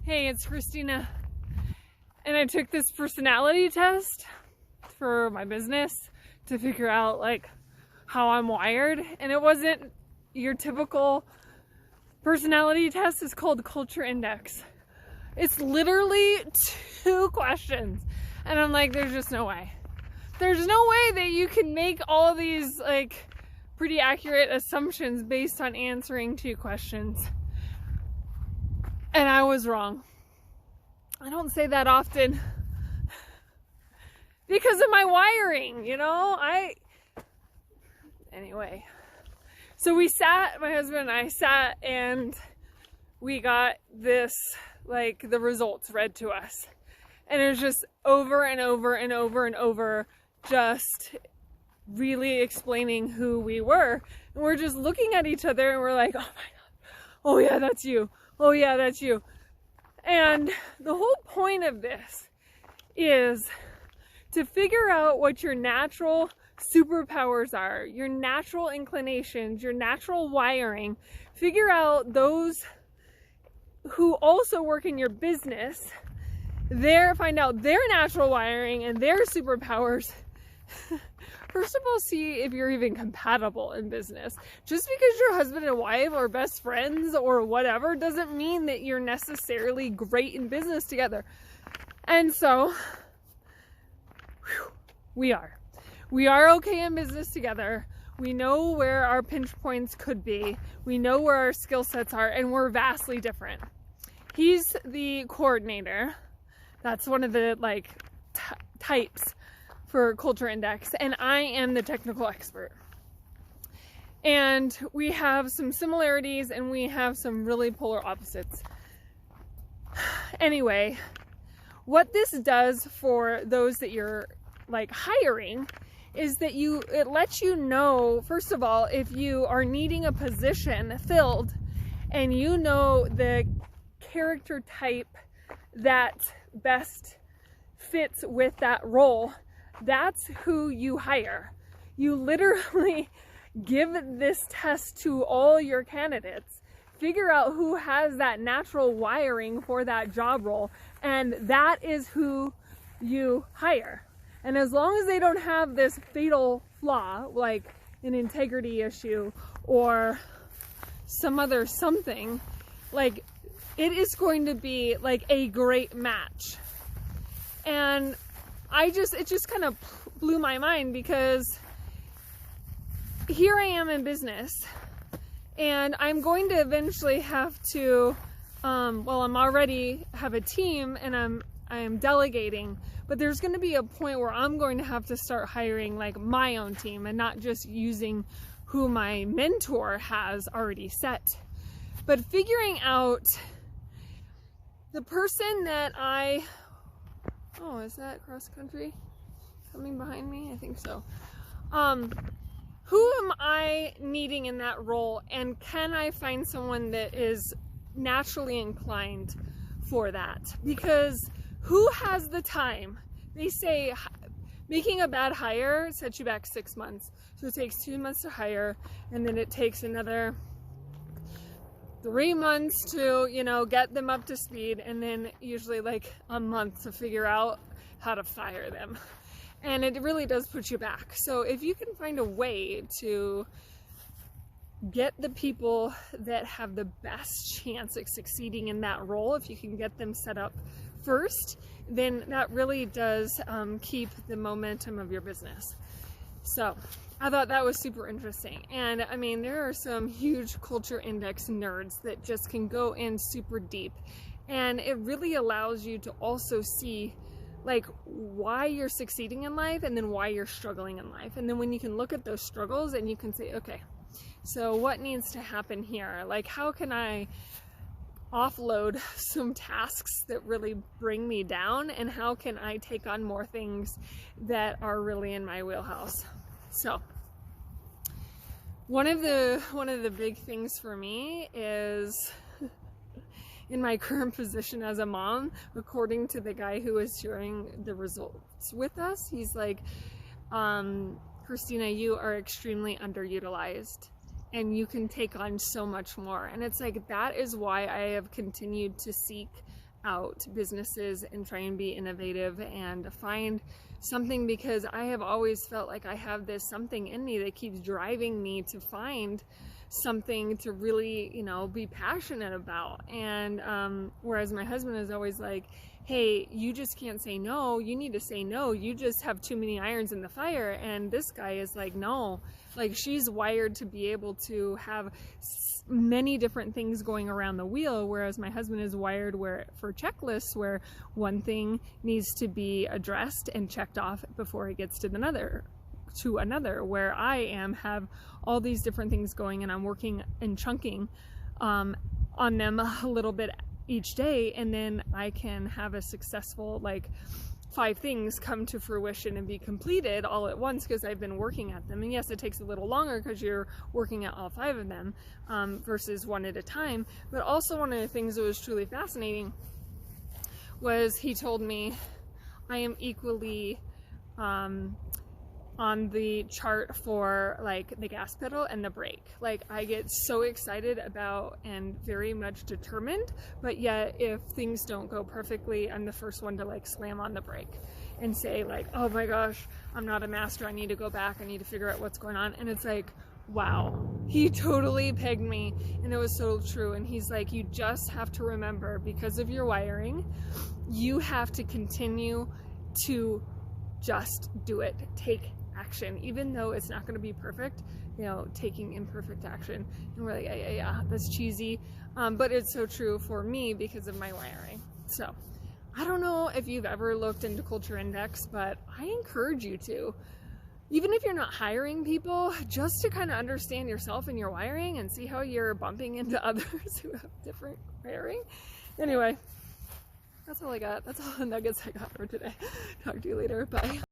Hey, it's Christina, and I took this personality test for my business to figure out like how I'm wired, and it wasn't your typical personality test. It's called Culture Index. It's literally 2 questions, and I'm like, there's just no way. There's no way that you can make all these like pretty accurate assumptions based on answering 2 questions. And I was wrong. I don't say that often because of my wiring, you know? Anyway. So my husband and I sat, and we got this, like, the results read to us. And it was just over and over and over and over, just really explaining who we were. And we're just looking at each other and we're like, oh my God, oh yeah, that's you. Oh yeah, that's you. And the whole point of this is to figure out what your natural superpowers are, your natural inclinations, your natural wiring. Figure out those who also work in your business. Find out their natural wiring and their superpowers. First of all, see if you're even compatible in business. Just because you're husband and wife or best friends or whatever doesn't mean that you're necessarily great in business together. And so, we are. We are okay in business together. We know where our pinch points could be. We know where our skill sets are, and we're vastly different. He's the coordinator. That's one of the types for Culture Index, and I am the technical expert. And we have some similarities and we have some really polar opposites. Anyway, what this does for those that you're like hiring is that it lets you know, first of all, if you are needing a position filled and you know the character type that best fits with that role, that's who you hire. You literally give this test to all your candidates, figure out who has that natural wiring for that job role, and that is who you hire. And as long as they don't have this fatal flaw, like an integrity issue or some other something, like, it is going to be like a great match. And it just kind of blew my mind, because here I am in business and I'm going to eventually have to, I'm already have a team and I am delegating, but there's going to be a point where I'm going to have to start hiring like my own team and not just using who my mentor has already set. But figuring out the person that oh, is that cross country coming behind me? I think so. Who am I needing in that role, and can I find someone that is naturally inclined for that? Because who has the time? They say making a bad hire sets you back 6 months. So it takes 2 months to hire, and then it takes another 3 months to, get them up to speed, and then usually like a month to figure out how to fire them. And it really does put you back. So if you can find a way to get the people that have the best chance of succeeding in that role, if you can get them set up first, then that really does keep the momentum of your business. So I thought that was super interesting. And I mean, there are some huge Culture Index nerds that just can go in super deep. And it really allows you to also see like why you're succeeding in life and then why you're struggling in life. And then when you can look at those struggles and you can say, okay, so what needs to happen here? Like, how can I offload some tasks that really bring me down, and how can I take on more things that are really in my wheelhouse? So one of the big things for me is in my current position as a mom, according to the guy who was sharing the results with us, he's like, Christina, you are extremely underutilized and you can take on so much more. And it's like, that is why I have continued to seek out businesses and try and be innovative and find something, because I have always felt like I have this something in me that keeps driving me to find something to really, you know, be passionate about. And whereas my husband is always like, hey, you just can't say no, you need to say no, you just have too many irons in the fire. And this guy is like, no, like she's wired to be able to have many different things going around the wheel, whereas my husband is wired for checklists, where one thing needs to be addressed and checked off before it gets to another, where I have all these different things going, and I'm working and chunking on them a little bit each day, and then I can have a successful, like, 5 things come to fruition and be completed all at once, because I've been working at them. And yes, it takes a little longer because you're working at all 5 of them versus one at a time. But also, one of the things that was truly fascinating was he told me I am equally on the chart for like the gas pedal and the brake. Like, I get so excited about and very much determined, but yet if things don't go perfectly, I'm the first one to like slam on the brake and say like, oh my gosh, I'm not a master, I need to go back, I need to figure out what's going on. And it's like, wow, he totally pegged me, and it was so true. And he's like, you just have to remember, because of your wiring, you have to continue to just do it. Take action, even though it's not going to be perfect, you know, taking imperfect action. And we're like, yeah, that's cheesy, but it's so true for me because of my wiring. So I don't know if you've ever looked into Culture Index, but I encourage you to, even if you're not hiring people, just to kind of understand yourself and your wiring and see how you're bumping into others who have different wiring. Anyway, that's all I got. That's all the nuggets I got for today. Talk to you later. Bye.